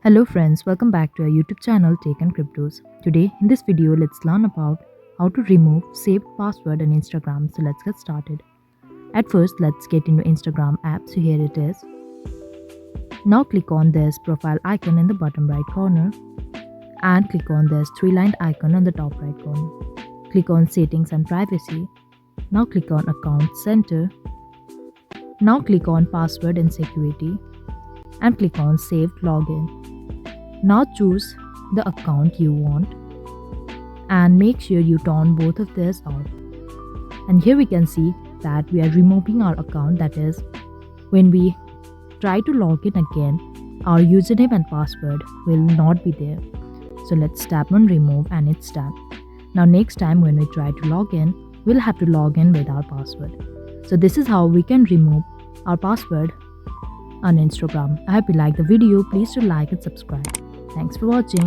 Hello friends, welcome back to our YouTube channel Take and Cryptos. Today in this video let's learn about how to remove saved password on Instagram. So let's get started. At first let's get into Instagram app. So here it is. Now click on this profile icon in the bottom right corner and click on this three-lined icon on the top right corner. Click on settings and privacy. Now click on account center. Now click on password and security and click on saved login. Now choose the account you want and make sure you turn both of this off. And here we can see that we are removing our account, that is, when we try to log in again, our username and password will not be there. So let's tap on remove and it's done. Now next time when we try to log in, we'll have to log in with our password. So this is how we can remove our password on Instagram. I hope you liked the video. Please do like and subscribe. Thanks for watching.